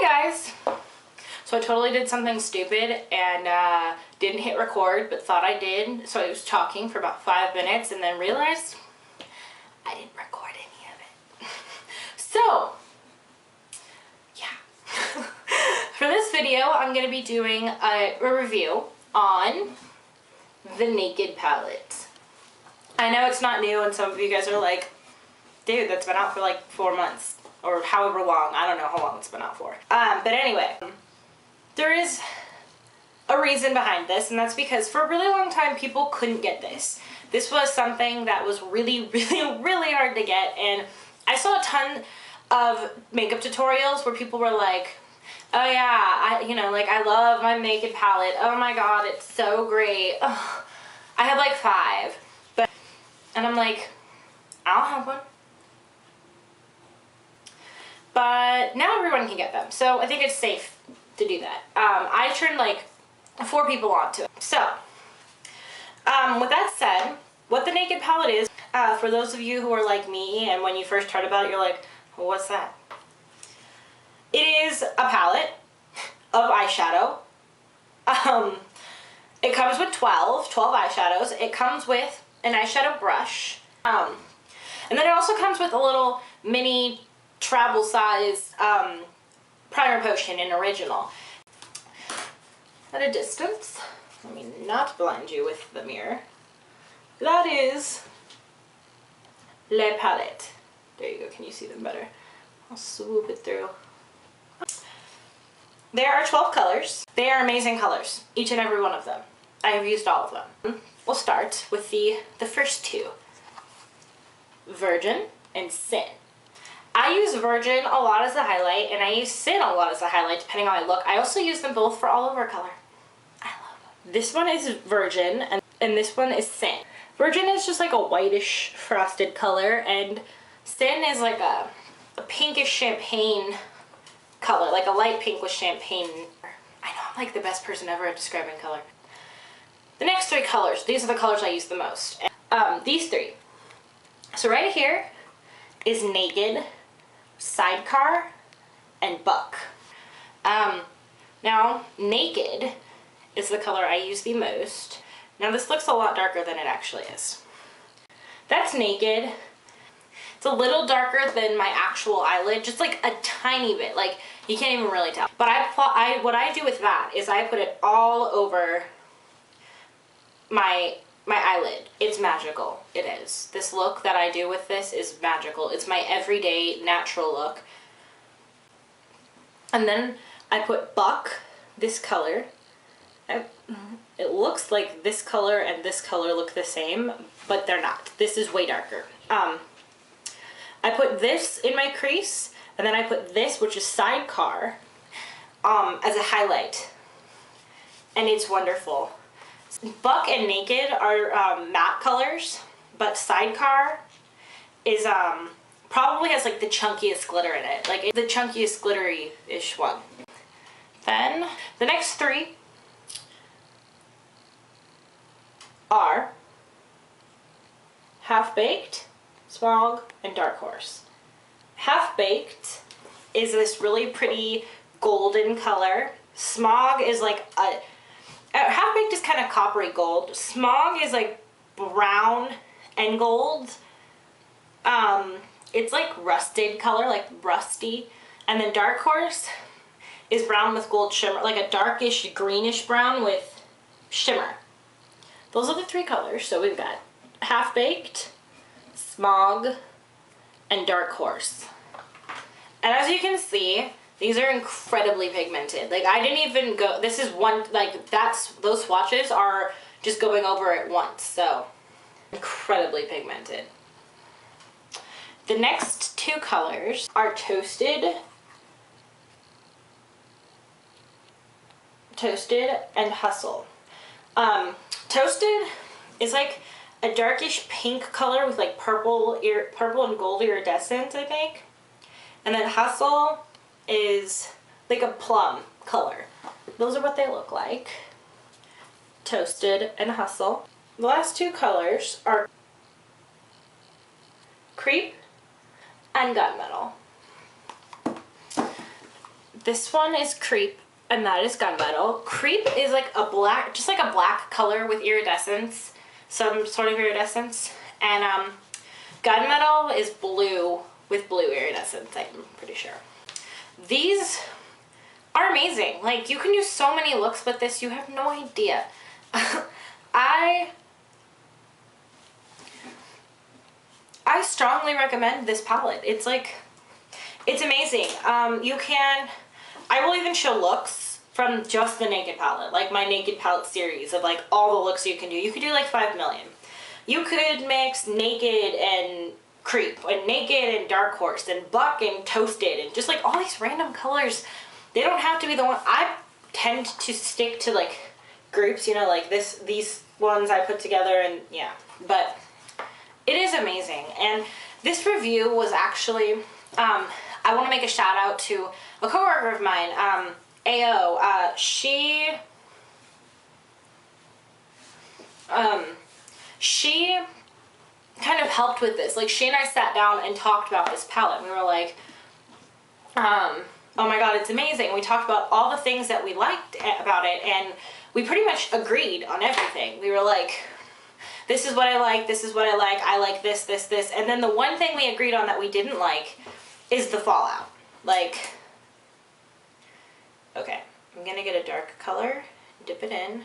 Hi guys! So I totally did something stupid and didn't hit record, but thought I did. So I was talking for about 5 minutes and then realized I didn't record any of it. So, yeah. For this video, I'm going to be doing a review on the Naked palette. I know it's not new and some of you guys are like, dude, that's been out for like 4 months. Or however long. I don't know how long it's been out for. But anyway, there is a reason behind this, and that's because for a really long time people couldn't get this. This was something that was really hard to get, and I saw a ton of makeup tutorials where people were like, oh yeah, I love my Naked palette. Oh my god, it's so great. Ugh. I had like 5, and I'm like, I don't have one. But now everyone can get them, so I think it's safe to do that. I turned like 4 people onto it. So, with that said, what the Naked palette is, for those of you who are like me and when you first heard about it, you're like, well, what's that? It is a palette of eyeshadow. It comes with 12 eyeshadows. It comes with an eyeshadow brush. And then it also comes with a little mini travel size primer potion in original. At a distance, let me not blind you with the mirror. That is Le Palette. There you go, can you see them better? I'll swoop it through. There are 12 colors. They are amazing colors, each and every one of them. I have used all of them. We'll start with the first 2. Virgin and Sin. I use Virgin a lot as a highlight, and I use Sin a lot as a highlight, depending on my look. I also use them both for all over color. I love them. This one is Virgin, and this one is Sin. Virgin is just like a whitish frosted color, and Sin is like a pinkish champagne color, like a light pink with champagne. I know I'm like the best person ever at describing color. The next 3 colors, these are the colors I use the most. These 3. So right here is Naked, Sidecar, and Buck. Now, Naked is the color I use the most. Now this looks a lot darker than it actually is. That's Naked. It's a little darker than my actual eyelid, just like a tiny bit, like you can't even really tell. But what I do with that is I put it all over my eyelid. It's magical. It is. This look that I do with this is magical. It's my everyday natural look. And then I put Buck, this color. It looks like this color and this color look the same, but they're not. This is way darker. I put this in my crease, and then I put this, which is Sidecar, as a highlight. And it's wonderful. Buck and Naked are matte colors, but Sidecar is probably has like the chunkiest glitter in it, like the chunkiest glittery-ish one. Then the next 3 are Half Baked, Smog, and Dark Horse. Half Baked is this really pretty golden color. Smog is like a Half Baked is kind of coppery gold. Smog is like brown and gold. It's like rusted color, like rusty. And then Dark Horse is brown with gold shimmer, like a darkish greenish brown with shimmer. Those are the 3 colors. So we've got Half Baked, Smog, and Dark Horse. And as you can see, these are incredibly pigmented. Like I didn't even go, this is one, like those swatches are just going over it once, so incredibly pigmented. The next 2 colors are Toasted and Hustle. Toasted is like a darkish pink color with like purple and gold iridescence, I think. And then Hustle is like a plum color. Those are what they look like. Toasted and Hustle. The last 2 colors are Creep and Gunmetal. This one is Creep, and that is Gunmetal. Creep is like a black, just like a black color with iridescence, some sort of iridescence. And Gunmetal is blue with blue iridescence, I'm pretty sure. These are amazing. Like, you can use so many looks with this, you have no idea. I strongly recommend this palette. It's like, it's amazing. I will even show looks from just the Naked palette, like my Naked palette series of like all the looks you can do. You could do like 5 million. You could mix Naked and Creep, and Naked and Dark Horse, and Buck and Toasted, and just like all these random colors. They don't have to be the one. I tend to stick to like groups, you know, like these ones I put together, and yeah. But it is amazing. And this review was actually, I want to make a shout out to a coworker of mine, AO. She kind of helped with this. Like, she and I sat down and talked about this palette. We were like, oh my god, it's amazing. We talked about all the things that we liked about it, and we pretty much agreed on everything. We were like, this is what I like, this is what I like this, this, this. And then the one thing we agreed on that we didn't like is the fallout. Like, okay, I'm gonna get a dark color, dip it in.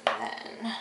And then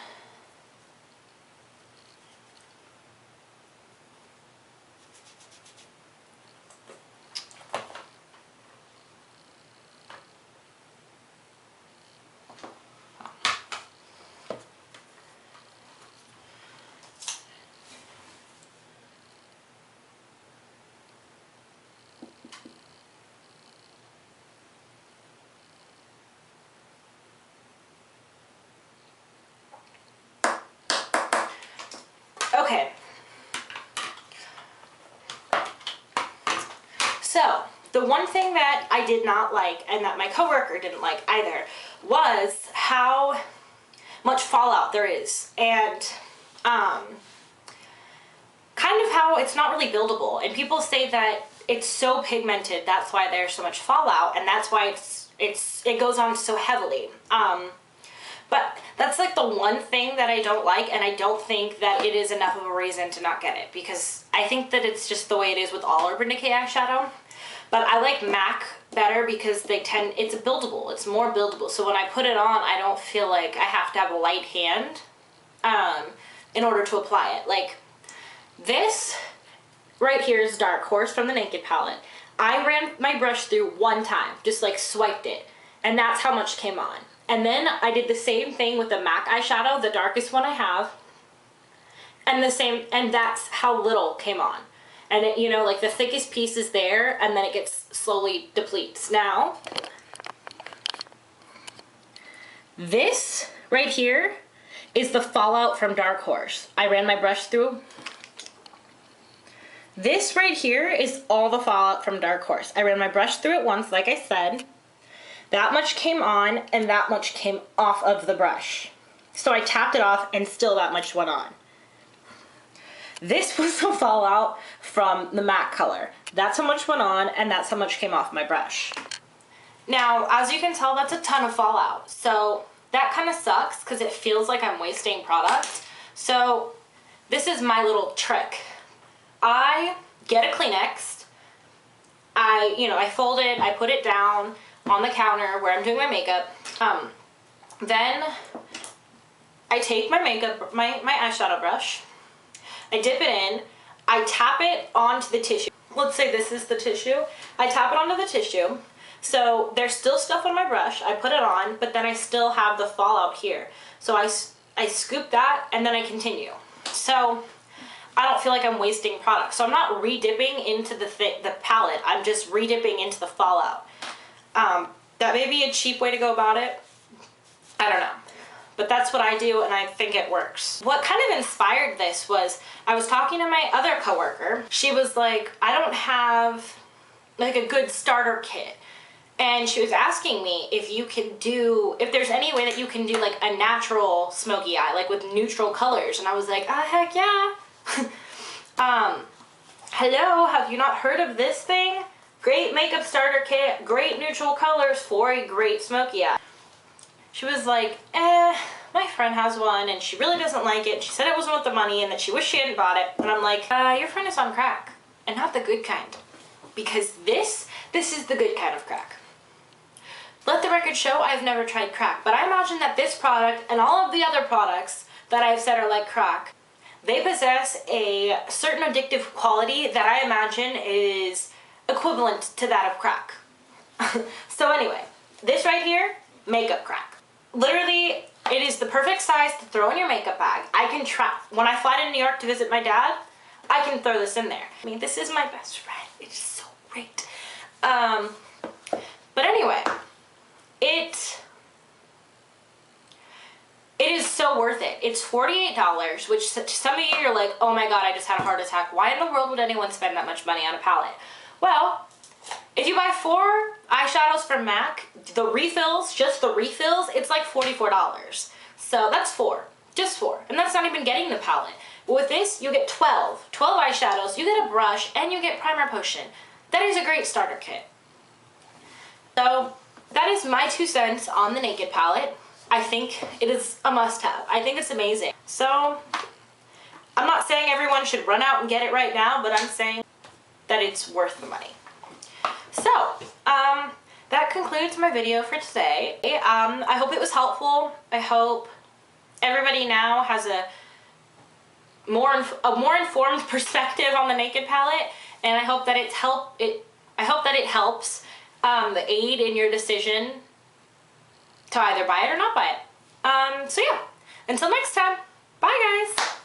okay. So, the one thing that I did not like, and that my coworker didn't like either, was how much fallout there is. And, kind of how it's not really buildable. And people say that it's so pigmented, that's why there's so much fallout, and that's why it goes on so heavily. But that's like the one thing that I don't like, and I don't think that it is enough of a reason to not get it, because I think that it's just the way it is with all Urban Decay eyeshadow. But I like MAC better because it's buildable, it's more buildable. So when I put it on, I don't feel like I have to have a light hand in order to apply it. Like, this right here is Dark Horse from the Naked palette. I ran my brush through one time, just like swiped it, and that's how much came on. And then I did the same thing with the MAC eyeshadow, the darkest one I have, and that's how little came on. And it, you know, like the thickest piece is there, and then it gets slowly depletes. Now, this right here is the fallout from Dark Horse. I ran my brush through. This right here is all the fallout from Dark Horse. I ran my brush through it once, like I said. That much came on, and that much came off of the brush. So I tapped it off, and still that much went on. This was the fallout from the MAC color. That's how much went on, and that's how much came off my brush. Now, as you can tell, that's a ton of fallout. So that kind of sucks, because it feels like I'm wasting product. So this is my little trick. I get a Kleenex. I fold it, I put it down on the counter where I'm doing my makeup. Then I take my makeup, my eyeshadow brush, I dip it in, I tap it onto the tissue. Let's say this is the tissue. I tap it onto the tissue. So there's still stuff on my brush, I put it on, but then I still have the fallout here. So I scoop that, and then I continue. So I don't feel like I'm wasting product. So I'm not re-dipping into the palette, I'm just re-dipping into the fallout. That may be a cheap way to go about it. I don't know. But that's what I do, and I think it works. What kind of inspired this was, I was talking to my other coworker. She was like, I don't have like a good starter kit. And she was asking me if there's any way that you can do like a natural smoky eye, like with neutral colors. And I was like, heck yeah. hello, have you not heard of this thing? Great makeup starter kit, great neutral colors for a great smoky eye. She was like, my friend has one and she really doesn't like it. She said it wasn't worth the money and that she wished she hadn't bought it. And I'm like, your friend is on crack, and not the good kind. Because this is the good kind of crack. Let the record show I've never tried crack, but I imagine that this product and all of the other products that I've said are like crack, they possess a certain addictive quality that I imagine is equivalent to that of crack. So anyway, this right here, makeup crack. Literally, it is the perfect size to throw in your makeup bag. I can try, when I fly to New York to visit my dad, I can throw this in there. I mean, this is my best friend. It's so great. But anyway, it is so worth it. It's $48, which to some of you, you're like, oh my god, I just had a heart attack. Why in the world would anyone spend that much money on a palette? Well, if you buy 4 eyeshadows from MAC, the refills, just the refills, it's like $44. So that's 4, just 4. And that's not even getting the palette. But with this, you get 12 eyeshadows, you get a brush, and you get primer potion. That is a great starter kit. So that is my 2 cents on the Naked palette. I think it is a must-have. I think it's amazing. So I'm not saying everyone should run out and get it right now, but I'm saying that it's worth the money. So, that concludes my video for today. I hope it was helpful. I hope everybody now has a more informed perspective on the Naked palette, and I hope that it helps aid in your decision to either buy it or not buy it. So yeah, until next time, bye guys!